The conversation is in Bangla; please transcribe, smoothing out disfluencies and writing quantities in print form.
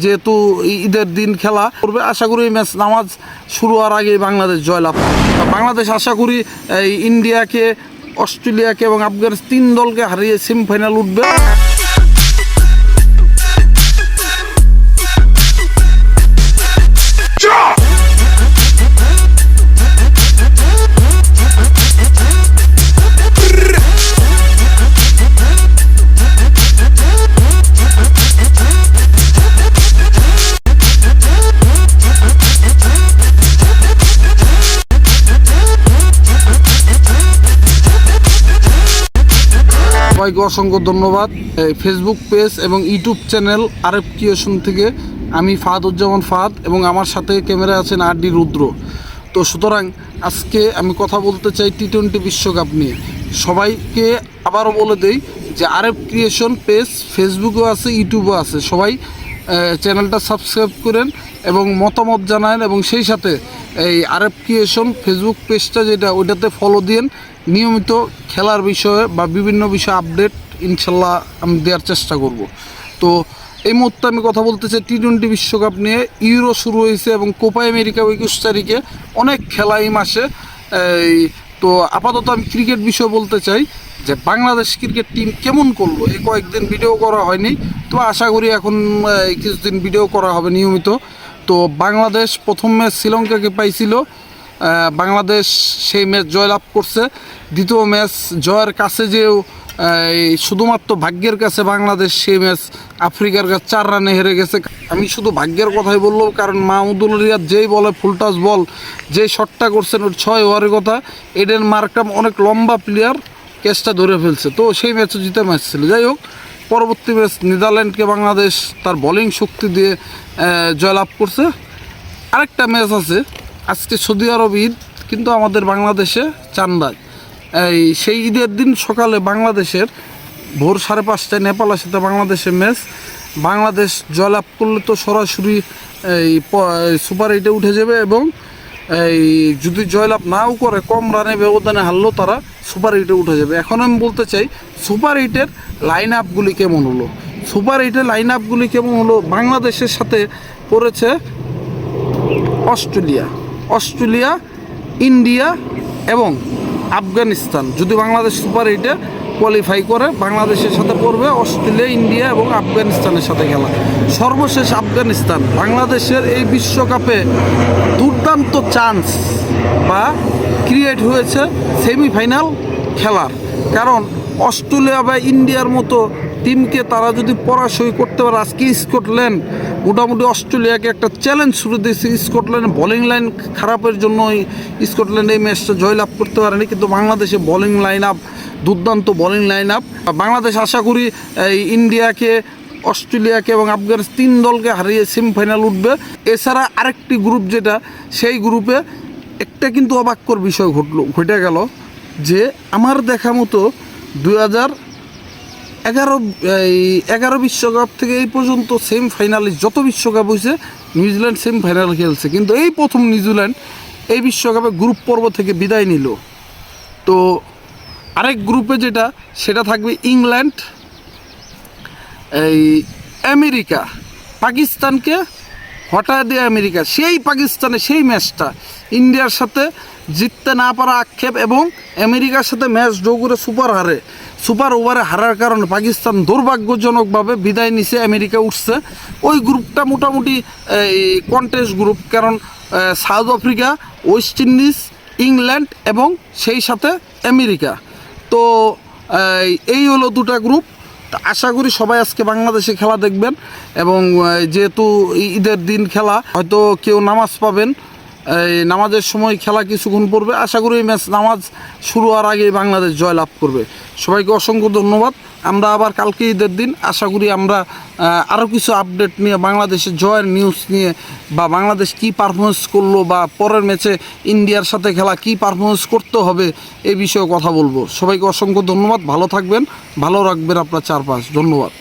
যেহেতু ঈদের দিন খেলা করবে, আশা করি এই ম্যাচ নামাজ শুরু হওয়ার আগে বাংলাদেশ জয়লাভ। বাংলাদেশ আশা করি ইন্ডিয়াকে, অস্ট্রেলিয়াকে এবং আফগানিস্তান 3 দলকে হারিয়ে সেমিফাইনাল উঠবে। সবাইকে অসংখ্য ধন্যবাদ। ফেসবুক পেজ এবং ইউটিউব চ্যানেল আরএফ ক্রিয়েশন থেকে আমি ফাহাদুজ্জামান ফাহাদ এবং আমার সাথে ক্যামেরায় আছেন আর.ডি. রুদ্র। তো সুতরাং আজকে আমি কথা বলতে চাই টি-20 বিশ্বকাপ নিয়ে। সবাইকে আবারও বলে দেই যে আরএফ ক্রিয়েশন পেজ ফেসবুকেও আছে, ইউটিউবেও আছে। সবাই চ্যানেলটা সাবস্ক্রাইব করেন এবং মতামত জানান, এবং সেই সাথে এই আরএফ ক্রিয়েশন ফেসবুক পেজটা যেটা, ওইটাতে ফলো দিন। নিয়মিত খেলার বিষয়ে বা বিভিন্ন বিষয়ে আপডেট ইনশাল্লাহ আমি দেওয়ার চেষ্টা করব। তো এই মুহূর্তে আমি কথা বলতে চাই টি-20 বিশ্বকাপ নিয়ে। ইউরো শুরু হয়েছে এবং কোপা আমেরিকা 21 তারিখে, অনেক খেলা এই মাসে। তো আপাতত আমি ক্রিকেট বিষয়ে বলতে চাই যে বাংলাদেশ ক্রিকেট টিম কেমন করলো। এই কয়েকদিন ভিডিও করা হয়নি, তো আশা করি এখন কিছুদিন ভিডিও করা হবে নিয়মিত। তো বাংলাদেশ প্রথম ম্যাচ শ্রীলঙ্কাকে পাইছিল, বাংলাদেশ সেই ম্যাচ জয়লাভ করছে। দ্বিতীয় ম্যাচ জয়ের কাছে যেও শুধুমাত্র ভাগ্যের কাছে বাংলাদেশ সেই ম্যাচ আফ্রিকার কাছে 4 রানে হেরে গেছে। আমি শুধু ভাগ্যের কথাই বলবো, কারণ মাহমুদুল রিয়াদ যেই বলে ফুলটাস বল, যে শটটা করছেন ওর 6 ওভারের কথা। এডেন মার্করাম অনেক লম্বা প্লেয়ার, ক্যাচটা ধরে ফেলছে, তো সেই ম্যাচও জিতে ম্যাচ ছিল। যাই হোক, পরবর্তী ম্যাচ নেদারল্যান্ডকে বাংলাদেশ তার বোলিং শক্তি দিয়ে জয়লাভ করছে। আরেকটা ম্যাচ আছে আজকে, সৌদি আরব ঈদ, কিন্তু আমাদের বাংলাদেশে চান্দায়। সেই ঈদের দিন সকালে বাংলাদেশের ভোর 5:30টায় নেপালের সাথে বাংলাদেশের ম্যাচ। বাংলাদেশ জয়লাভ করলে তো সরাসরি সুপার 8-এ উঠে যাবে, এবং যদি জয়লাভ নাও করে, কম রানে ব্যবধানে হারলেও তারা সুপার 8-এ উঠে যাবে। এখন আমি বলতে চাই সুপার 8-এর লাইন আপগুলি কেমন হলো। সুপার 8-এর লাইন আপগুলি কেমন হলো, বাংলাদেশের সাথে পড়েছে অস্ট্রেলিয়া, ইন্ডিয়া এবং আফগানিস্তান। যদি বাংলাদেশ সুপার 8-এ কোয়ালিফাই করে, বাংলাদেশের সাথে পড়বে অস্ট্রেলিয়া, ইন্ডিয়া এবং আফগানিস্তানের সাথে খেলা। সর্বশেষ আফগানিস্তান। বাংলাদেশের এই বিশ্বকাপে দুর্দান্ত চান্স বা ক্রিয়েট হয়েছে সেমিফাইনাল খেলার, কারণ অস্ট্রেলিয়া বা ইন্ডিয়ার মতো টিমকে তারা যদি পরাজয় করতে পারে। আজকে স্কটল্যান্ড মোটামুটি অস্ট্রেলিয়াকে একটা চ্যালেঞ্জ শুরু দিয়েছে। স্কটল্যান্ড বোলিং লাইন খারাপের জন্য স্কটল্যান্ড এই ম্যাচটা জয়লাভ করতে পারেনি, কিন্তু বাংলাদেশে বোলিং লাইন আপ, দুর্দান্ত বোলিং লাইন আপ। বাংলাদেশ আশা করি ইন্ডিয়াকে, অস্ট্রেলিয়াকে এবং আফগানিস্তান 3 দলকে হারিয়ে সেমিফাইনাল উঠবে। এছাড়া আরেকটি গ্রুপ যেটা, সেই গ্রুপে একটা কিন্তু অবাক্যর বিষয় ঘটে গেল, যে আমার দেখা মতো 2011 বিশ্বকাপ থেকে এই পর্যন্ত সেমিফাইনালে যত বিশ্বকাপ হয়েছে, নিউজিল্যান্ড সেমিফাইনাল খেলছে, কিন্তু এই প্রথম নিউজিল্যান্ড এই বিশ্বকাপে গ্রুপ পর্ব থেকে বিদায় নিল। তো আরেক গ্রুপে যেটা, সেটা থাকবে ইংল্যান্ড, আমেরিকা, পাকিস্তানকে হটায় দিয়ে আমেরিকা। সেই পাকিস্তানে সেই ম্যাচটা ইন্ডিয়ার সাথে জিততে না পারা আক্ষেপ, এবং আমেরিকার সাথে ম্যাচ ড্র করে সুপার ওভারে হারার কারণে পাকিস্তান দুর্ভাগ্যজনকভাবে বিদায় নিছে, আমেরিকা উঠছে। ওই গ্রুপটা মোটামুটি কন্টেস্ট গ্রুপ, কারণ south Africa, West Indies, England এবং সেই সাথে আমেরিকা। তো এই হলো 2টা গ্রুপ। আশা করি সবাই আজকে বাংলাদেশে খেলা দেখবেন, এবং যেহেতু ঈদের দিন খেলা, হয়তো কেউ নামাজ পাবেন, নামাজের সময় খেলা কিছুক্ষণ পড়বে। আশা করি এই ম্যাচ নামাজ শুরু হওয়ার আগে বাংলাদেশ জয়লাভ করবে। সবাইকে অসংখ্য ধন্যবাদ। আমরা আবার কালকে ঈদের দিন আশা করি আমরা আরও কিছু আপডেট নিয়ে, বাংলাদেশের জয়ের নিউজ নিয়ে, বা বাংলাদেশ কী পারফরমেন্স করলো, বা পরের ম্যাচে ইন্ডিয়ার সাথে খেলা কী পারফরমেন্স করতে হবে, এই বিষয়ে কথা বলবো। সবাইকে অসংখ্য ধন্যবাদ। ভালো থাকবেন, ভালো রাখবেন আপনার চারপাশ। ধন্যবাদ।